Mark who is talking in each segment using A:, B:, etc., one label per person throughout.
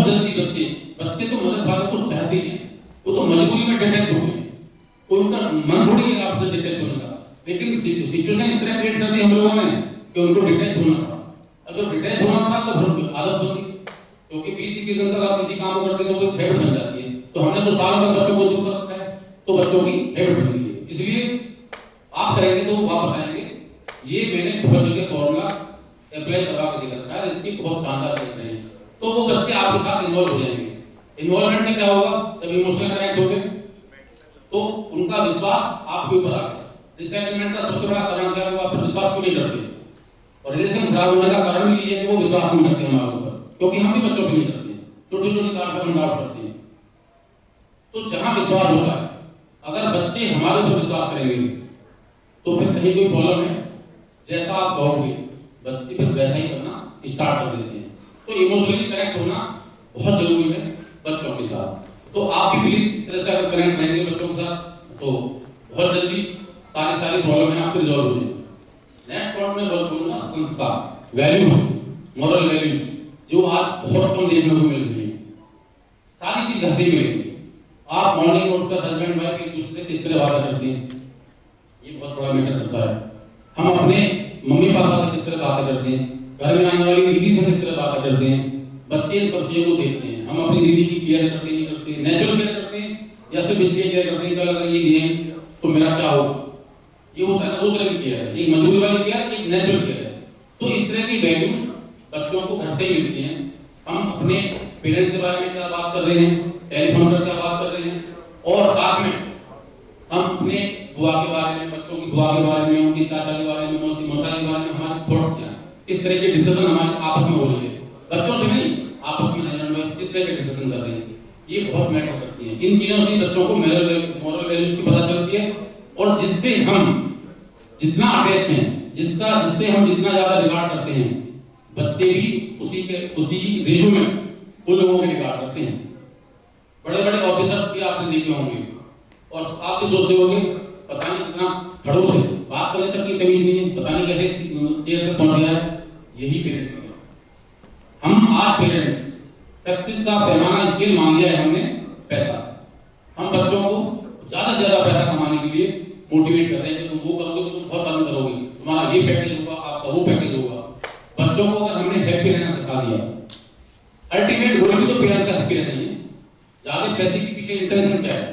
A: बहुत जल्दी बच्चे तो मदर फादर को चाहते हैं, वो तो मजबूरी में डिटैच हो गए, कोई उनका मन थोड़ी है आपसे डिटैच होने का, लेकिन सिचुएशन इस तरह क्रिएट कर दी हम लोगों ने कि उनको डिटैच होना पड़ा। अगर डिटैच होना पड़ा तो फिर आदत बन गई, क्योंकि 20-21 तक आप किसी काम को करते हो तो हैबिट बन जाती है। तो हमने तो साल भर बच्चों को दूर कर रखा है, तो बच्चों की हैबिट बन गई है। इसलिए आप करेंगे तो वापस आएंगे। ये मैंने बहुत जगह फॉर्मूला अप्लाई करवा के दिखा रखा है, इसकी बहुत शानदार चीज है। तो वो बच्चे आपके साथ इन्वॉल्व हो जाएंगे। इन्वॉल्वमेंट से क्या होगा, जब इमोशनल कनेक्ट होंगे तो उनका विश्वास आपके ऊपर आ गया। डिसएंगेजमेंट का सबसे बड़ा कारण क्या है, वो आप पर विश्वास क्यों नहीं करते, और रिलेशन खराब होने का कारण भी ये है कि वो विश्वास नहीं करते हमारे ऊपर, क्योंकि हम भी बच्चों पे नहीं करते, छोटी-छोटी बात पर हम डाउट करते हैं। तो जहां विश्वास होता है, अगर बच्चे हमारे ऊपर विश्वास करेंगे तो फिर कहीं कोई प्रॉब्लम है, जैसा आप कहोगे बच्चे फिर वैसा ही करना स्टार्ट कर देते हैं। तो इमोशनली कनेक्ट होना बहुत जरूरी है बच्चों के साथ। तो आप भी प्लीज इस तरह से अगर कनेक्ट रहेंगे बच्चों के साथ तो बहुत जल्दी सारी प्रॉब्लम है आपकी रिजॉल्व हो जाएगी। नेक्स्ट पॉइंट में बोलूंगा संस्कार, वैल्यूज, मॉरल वैल्यूज, जो आज बहुत कम देखने को मिल रही है। सारी चीज घर से मिलेगी। आप मॉर्निंग उठकर हस्बैंड वाइफ एक दूसरे से किस तरह बातें करते हैं, ये बहुत बड़ा मैटर करता है। हम अपने मम्मी पापा से किस तरह बातें करते हैं, घर में आने वाली दीदी से किस तरह बातें करते हैं, बच्चे इन सब चीजों को देखते हैं। हम अपनी दीदी की केयर करते नहीं करते, नेचुरल केयर करते हैं या सिर्फ इसलिए केयर करते हैं कि अगर ये दिए तो मेरा क्या होगा। ये होता है ना, दो तरह की केयर है, एक मजबूरी वाली केयर, एक नेचुरल केयर है। तो इस तरह की वैल्यूज बच्चों को घर से ही मिलती हैं। हम अपने पेरेंट्स के बारे में क्या बात कर रहे हैं, टेलीफोन पर क्या बात कर रहे हैं, और साथ में हम अपने बुआ के बारे में, बच्चों की बुआ के बारे में, उनकी चाचा के बारे में, मौसी मौसा के बारे में हमारे थॉट्स क्या है, इस तरह के डिस्कशन हमारे आपस में हो रही है। बच्चों से नहीं, आपस में हस्बैंड वाइफ किस तरह के डिस्कशन कर रहे हैं, ये बहुत मैटर करती है। इन चीजों से बच्चों को मॉरल वैल्यूज की पता चलती है, और जिससे हम जितना अटैच हैं, जिससे हम जितना ज्यादा रिगार्ड करते हैं, बच्चे भी उसी रेशो में उन लोगों के रिगार्ड करते हैं। बड़े बड़े ऑफिसर्स भी आपने देखे होंगे, और आप भी सोचते होंगे पता नहीं कितना खड़ूस है, बात करने तक की तमीज नहीं है, पता नहीं कैसे चेयर तक पहुंच गया है। यही पेरेंट है। हम आज पेरेंट्स सक्सेस का पैमाना स्केल मान लिया है हमने पैसा। हम बच्चों को ज्यादा से ज्यादा पैसा कमाने के लिए मोटिवेट कर रहे हैं कि तुम वो करोगे तो तुम बहुत अर्न करोगे, तुम्हारा ये पैकेज होगा, आपका वो पैकेज होगा। बच्चों को अगर हमने हैप्पी रहना सिखा दिया, अल्टीमेट गोल भी तो पेरेंट्स का हैप्पी रहना ही है। ज्यादा पैसे के पीछे इंटेंशन क्या है,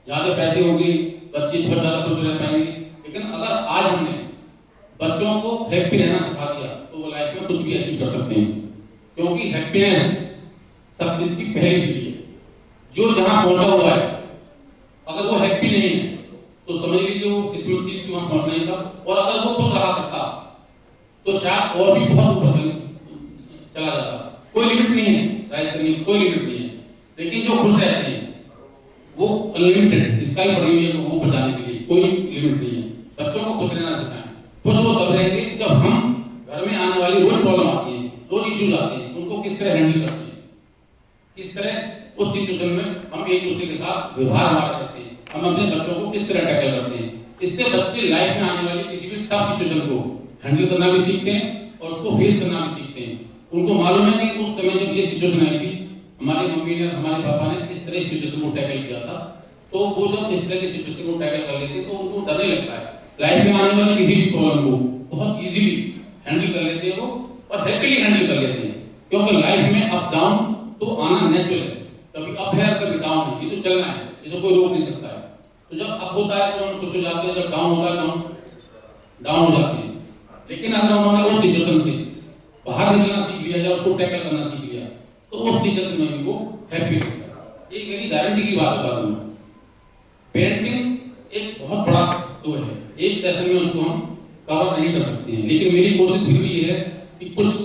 A: ज्यादा पैसे होंगे बच्चे बहुत ज्यादा खुश रह पाएंगे, लेकिन अगर आज हमने बच्चों को हैप्पी रहना सिखा दिया तो वो लाइफ में कुछ भी अचीव कर सकते हैं, क्योंकि हैप्पीनेस सक्सेस की पहली सीढ़ी है। जो जहां पहुंचा हुआ है, अगर वो हैप्पी नहीं है तो समझ लीजिए वो किस्मत चीज की वहां पहुंचना ही था, और अगर वो खुश रहा करता तो शायद और भी बहुत ऊपर चला जाता। कोई लिमिट नहीं है राइज करने की, कोई लिमिट नहीं है, लेकिन जो खुश रहते हैं वो अनलिमिटेड स्काई पड़ी हुई है वो बचाने के लिए, कोई लिमिट नहीं है। बच्चों को खुश रहना सिखाएं। खुश वो तब रहेंगे जब हम घर में आने वाली रोज प्रॉब्लम आती है, रोज इश्यूज आते हैं, उनको किस तरह हैंडल करते हैं, किस तरह उस सिचुएशन में हम एक दूसरे के साथ व्यवहार हमारा करते हैं, हम अपने बच्चों को किस तरह टैकल करते हैं। इससे बच्चे लाइफ में आने वाली किसी भी टफ सिचुएशन को हैंडल करना भी सीखते हैं और उसको फेस करना भी सीखते हैं। उनको मालूम है कि उस समय जब ये सिचुएशन आई थी, हमारी मम्मी ने, हमारे पापा ने किस तरह सिचुएशन को टैकल किया था, तो वो जब इस तरह की सिचुएशन को टैकल कर लेते हैं तो उनको डर नहीं लगता है। लाइफ में आने वाली किसी भी प्रॉब्लम को बहुत इजीली हैंडल कर लेते हैं वो, और हैप्पीली हैंडल कर लेते हैं, क्योंकि लाइफ में अप डाउन तो आना नेचुरल है। कभी अप है कभी डाउन है, ये तो चलना है, इसे कोई रोक नहीं सकता है। तो जब अप होता है तो हम खुश हो जाते हैं, जब डाउन होता है तो हम डाउन हो जाते हैं। लेकिन अगर उन्होंने उस सिचुएशन से बाहर निकलना सीख लिया या उसको टैकल करना सीख लिया तो उस सिचुएशन में भी वो हैप्पी होता है। ये मेरी गारंटी की बात बता दूं, पेरेंटिंग एक बहुत बड़ा तो है, एक सेशन में उसको हम कवर नहीं कर सकते हैं, लेकिन मेरी कोशिश फिर भी ये है कि कुछ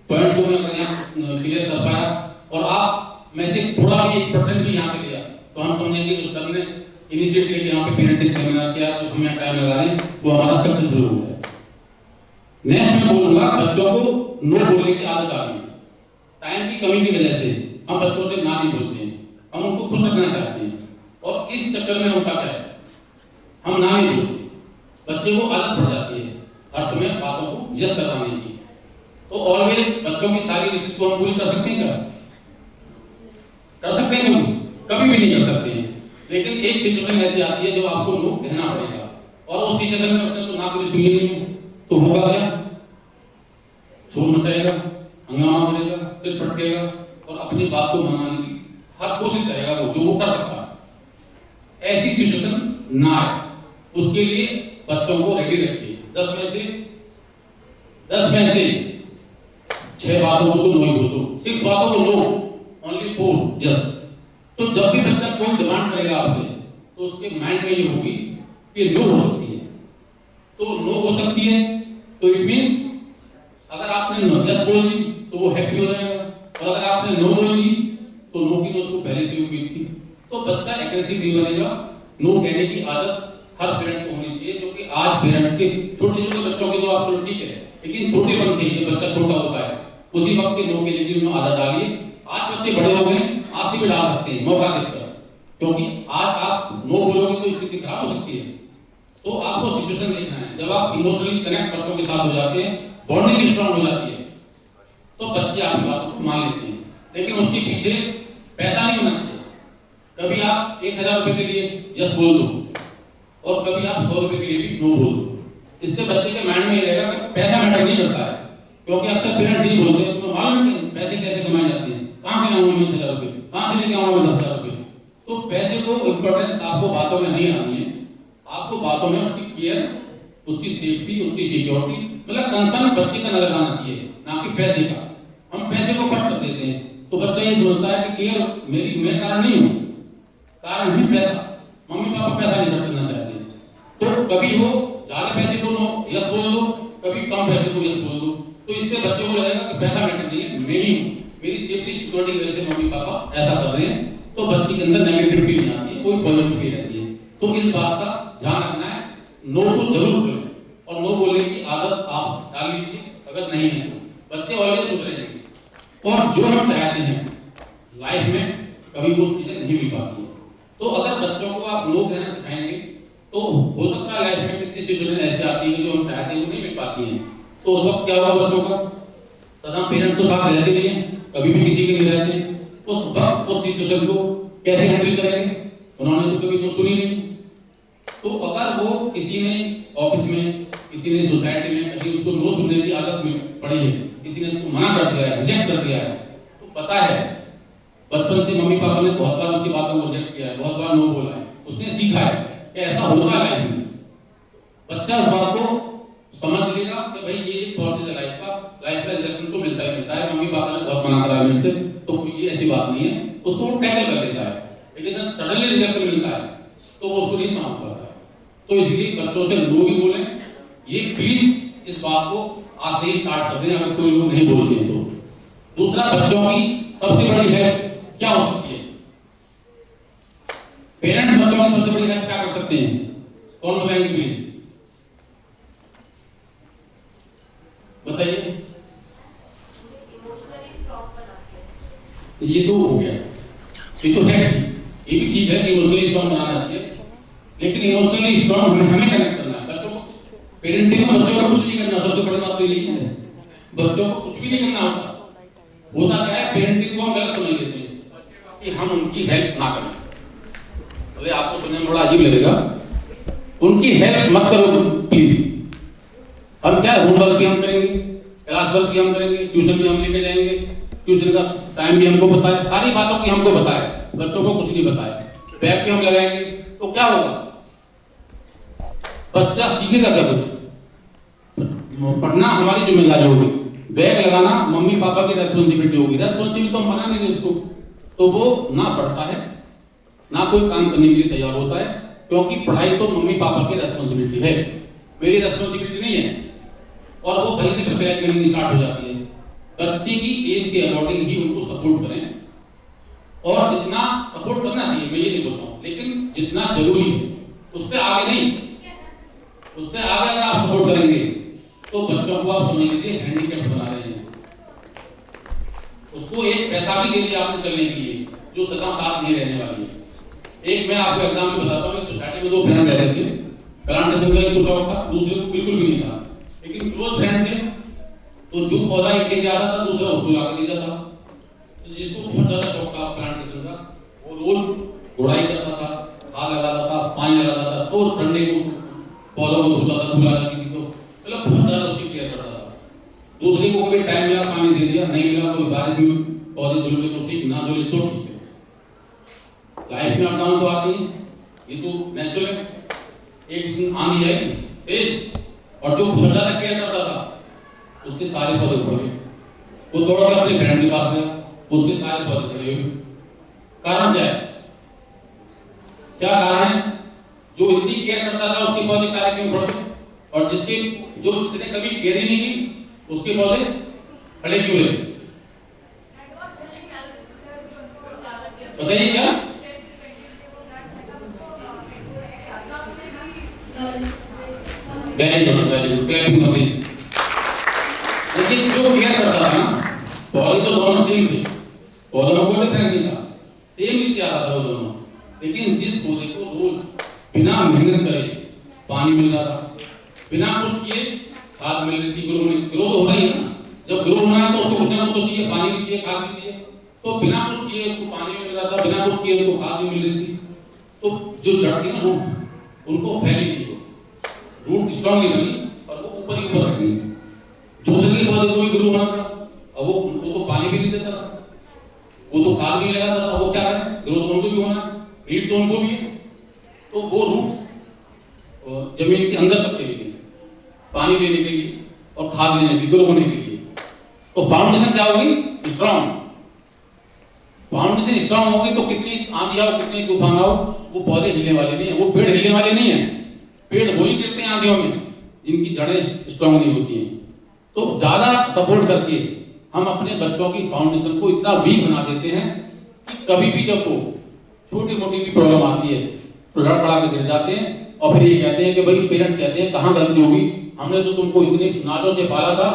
A: पॉइंट को मैं अगर यहाँ क्लियर कर पाया और आप में से थोड़ा भी 1% भी यहाँ से लिया तो हम समझेंगे जो सर ने इनिशिएटिव लेके यहाँ पे पेरेंटिंग सेमिनार किया तो हम यहाँ टाइम लगा रहे हैं वो हमारा सक्सेसफुल हो गया। नेक्स्ट मैं बोलूंगा बच्चों को नो बोलने की आदत आ गई। टाइम की कमी की वजह से हम बच्चों से ना नहीं बोलते हैं, हम उनको खुश रखना चाहते हैं, और इस चक्कर में होता क्या है, हम ना नहीं बोलते, बच्चे को आदत पड़ जाती है हर समय बातों को यस करवाने की। तो ऑलवेज बच्चों की सारी विशेष को हम पूरी कर सकते हैं क्या? कर सकते हैं कभी? कभी भी नहीं कर सकते हैं। लेकिन एक सिचुएशन ऐसी आती है जो आपको नो कहना पड़ेगा, और उस सिचुएशन में अपने तो ना कभी सुनिए नहीं तो होगा क्या? शोर मचाएगा, हंगामा करेगा, सिर पटकेगा और अपनी बात को मनाने की हर कोशिश करेगा वो, जो वो कर सकता है। ऐसी सिचुएशन ना आए, उसके लिए बच्चों को रेडी रखिए। 10 में से 6 बातों को तो नो ही बोल दो, 6 बातों को नो, ओनली 4 यस। तो जब भी बच्चा कोई डिमांड करेगा आपसे, तो उसके माइंड में ये होगी कि नो हो सकती है। तो नो हो सकती है तो इट मींस अगर आपने यस बोल दी तो वो हैप्पी हो जाएगा, और अगर आपने नो बोल दी तो नो की उसको पहले से उम्मीद थी। तो बच्चा एग्रेसिव नहीं बनेगा। नो कहने की आदत हर पेरेंट्स को होनी चाहिए, क्योंकि आज पेरेंट्स के छोटे छोटे बच्चों की तो आप ठीक है, लेकिन छोटेपन से ही जब बच्चा छोटा होता है उसी वक्त के नो के लिए भी उन्हें आदत डालिए। आज बच्चे बड़े हो गए, आज से भी डाल सकते हैं मौका देकर, क्योंकि आज आप नो बोलोगे तो स्थिति खराब हो सकती है। तो आपको सिचुएशन देखना है। जब आप इमोशनली कनेक्ट बच्चों के साथ हो जाते हैं, बॉन्डिंग स्ट्रांग हो जाती है, तो बच्चे आपकी बातों को मान लेते हैं। लेकिन उसके पीछे पैसा नहीं होना चाहिए। कभी आप 1000 रुपए के लिए यस बोल दो और कभी आप 100 रुपए के लिए भी नो बोल दो। इससे बच्चे के माइंड में ये रहेगा कि पैसा मैटर नहीं करता है, क्योंकि अक्सर पेरेंट्स यही बोलते हैं तुम्हें मालूम है पैसे कैसे कमाए जाते हैं, कहां से लाऊंगा मैं 1000 रुपए, कहां से लेके आऊंगा 10,000 रुपए। तो पैसे को इंपॉर्टेंस आपको बातों में नहीं आनी है, आपको बातों में उसकी केयर, उसकी सेफ्टी, उसकी सिक्योरिटी, मतलब कंसर्न बच्चे का नजर आना चाहिए, ना कि पैसे का। हम पैसे को खर्च कर देते हैं तो बच्चा ये सोचता है कि केयर मैं कारण नहीं हूं, कारण है पैसा। मम्मी पापा पैसा नहीं खर्च करना चाहते, तो कभी हो ज्यादा पैसे को नो यस बोल दो, कभी कम पैसे को यस बोल दो। तो इससे बच्चों को लगेगा कि पैसा मैटर नहीं है, मैं ही हूं, मेरी सेफ्टी सिक्योरिटी की वजह से मम्मी पापा ऐसा कर रहे हैं। तो बच्चे के अंदर नेगेटिविटी नहीं आती है, कोई पॉजिटिविटी रहती है। तो इस बात का ध्यान रखना है, नो को जरूर करें, और नो बोलने की आदत आप डाल लीजिए। अगर नहीं है तो बच्चे ऑलवेज पूछ रहे हैं, और जो हम चाहते हैं लाइफ में कभी वो चीजें नहीं मिल पाती है। तो अगर बच्चों को आप नो कहना सिखाएंगे तो हो सकता है लाइफ में कितनी सिचुएशन ऐसी आती है जो हम चाहते हैं वो नहीं मिल पाती है। तो उस वक्त क्या होगा बच्चों का? सदा पेरेंट्स तो साथ रहते नहीं है, कभी भी किसी के नहीं रहते। उस वक्त उस सिचुएशन को कैसे हैंडल करेंगे? उन्होंने तो कभी तो सुनी नहीं। तो अगर वो किसी ने ऑफिस में, किसी ने सोसाइटी में कहीं उसको नो सुनने की आदत पड़ी है, किसी ने उसको मना कर दिया है, रिजेक्ट कर दिया है, तो पता है बचपन से मम्मी पापा ने बहुत बार उसकी बातों को रिजेक्ट किया है, बहुत बार नो बोला है, उसने सीखा है कि ऐसा होता है लाइफ में। बच्चा उस बात को समझ लेगा कि भाई ये एक प्रोसेस है लाइफ का रिजेक्शन तो मिलता है, मम्मी पापा ने बहुत मना करा मेरे से, तो कोई ऐसी बात नहीं है, उसको वो टैकल कर लेता है। लेकिन जब सडनली रिजेक्शन मिलता है तो वो उसको नहीं समझ पाता है। तो इसलिए बच्चों से नो भी बोलें। ये प्लीज इस बात को आज से ही स्टार्ट कर दें, अगर कोई लोग नहीं बोलते हैं तो। दूसरा, बच्चों की सबसे बड़ी हेल्प क्या हो सकती है? पेरेंट्स बच्चों की सबसे बड़ी हेल्प क्या कर सकते हैं? कौन बताएंगे प्लीज, बताइए। ये तो हो गया, ये तो है, ये भी ठीक है कि इमोशनली स्ट्रांग बनाना चाहिए, लेकिन इमोशनली स्ट्रांग हमें कनेक्ट करना है। बच्चों को पेरेंटिंग में बच्चों को कुछ नहीं करना, सबसे बड़ी बात तो यही है, बच्चों को कुछ भी नहीं करना होता। होता क्या है, पेरेंटिंग को हम गलत समझ लेते हैं कि हम उनकी हेल्प ना करें। अरे आपको सुनने में बड़ा अजीब लगेगा, उनकी हेल्प मत करो प्लीज। हम क्या होमवर्क भी हम करेंगे, क्लास वर्क भी हम करेंगे, ट्यूशन भी हम लेके जाएंगे, ट्यूशन का टाइम भी हमको पता है, सारी बातों की हमको पता है, बच्चों को कुछ नहीं पता है। बैग भी हम लगाएंगे तो क्या होगा? बच्चा सीखेगा क्या? कुछ पढ़ना हमारी जिम्मेदारी होगी, बैग लगाना मम्मी पापा की रेस्पॉन्सिबिलिटी होगी। रेस्पॉन्सिबिलिटी तो हम बना नहीं उसको, तो वो ना पढ़ता है ना कोई काम करने के लिए तैयार होता है, क्योंकि पढ़ाई तो मम्मी पापा की रेस्पॉन्सिबिलिटी है, मेरी रेस्पॉन्सिबिलिटी नहीं है। और वो वहीं से फिर ब्लैकमेलिंग स्टार्ट हो जाती है। बच्चे की एज के अकॉर्डिंग ही उनको सपोर्ट करें, और जितना सपोर्ट करना चाहिए मैं ये नहीं बोलता हूँ, लेकिन जितना जरूरी है उससे आगे नहीं, उससे आगे अगर आप सपोर्ट करेंगे तो बच्चों को आप समझ लीजिए हैंडीकैप बना रहे हैं। उसको एक पैसा भी दे दिया आपने चलने के लिए जो सदा साथ नहीं रहने वाली है। एक मैं आपको एग्जाम्पल बताता हूँ, सोसाइटी में 2 फ्रेंड रह रहे थे, प्लांटेशन का एक शौक था, दूसरे को बिल्कुल भी नहीं था, लेकिन क्लोज फ्रेंड थे। तो जो पौधा एक लेके आता था दूसरा उसको लाके देता था। तो जिसको बहुत ज्यादा शौक था प्लांटेशन का, गुड़ाई करता था, खाद लगाता था, पानी लगाता था, तो ठंडे को पौधों को धोता था, धुला जाती थी, तो मतलब बहुत ज्यादा उसकी केयर करता था। दूसरे को कभी टाइम मिला पानी दे दिया, नहीं मिला कोई बारिश में पौधे धुल गए तो ठीक, ना धुले तो ठीक है। लाइफ में अप डाउन तो आती है, ये तो नेचुरल है। एक दिन आंधी आई तेज, और जो बहुत ज्यादा केयर करता था उसके सारे पौधे उड़ गए। वो दौड़ के अपने फ्रेंड के पास गया, उसके सारे पौधे खड़े हुए। कारण क्या है? क्या कारण है? जो इतनी केयर करता था उसके पौधे सारे क्यों खड़े, और जिसने कभी केयर ही नहीं की उसके पौधे खड़े क्यों रहे? बताइए क्या? Very good, very good, clapping for this. लेकिन जो केयर करता था ना, पौधे तो दोनों सेम थे, पौधों में कोई डिफरेंस नहीं था, सेम ही क्या था वो दोनों। लेकिन जिस पौधे को रोज बिना मेहनत करे पानी मिल रहा था, बिना कुछ किए खाद मिल रही थी, ग्रो हो रही है ना, जब ग्रो होना है तो उसको कुछ ना कुछ तो चाहिए, पानी भी चाहिए, खाद भी चाहिए, तो बिना कुछ किए उसको पानी भी मिल रहा था, बिना कुछ किए उसको खाद भी मिल रही थी। तो जो जड़ थी ना, रूट उनको फैली थी, रूट स्ट्रांग नहीं बनी और वो ऊपर ही ऊपर रखी। दूसरे के पौधे को भी ग्रो होना पड़ा, और वो तो पानी भी नहीं देता था, वो तो खाद नहीं लगाता था, वो क्या करे, ग्रो तो उनको भी होना है, हीट तो उनको भी है। तो वो रूट जमीन के अंदर तक चली गई, पानी लेने के लिए और खाद लेने के लिए, ग्रो होने के लिए। तो फाउंडेशन क्या होगी? स्ट्रांग। फाउंडेशन स्ट्रांग होगी तो कितनी आंधी आओ, कितनी तूफान आओ, वो पौधे हिलने वाले नहीं है, वो पेड़ हिलने वाले नहीं है। पेड़ वही गिरते हैं आंधियों में जिनकी जड़ें स्ट्रांग नहीं होती हैं। तो ज्यादा सपोर्ट करके हम अपने बच्चों की फाउंडेशन को इतना वीक बना देते हैं कि कभी भी जब वो छोटी मोटी भी प्रॉब्लम आती है तो लड़खड़ा के गिर जाते हैं, और फिर ये कहते हैं कि भाई पेरेंट्स कहते हैं कहाँ गलती होगी, हमने तो तुमको इतने नाजों से पाला था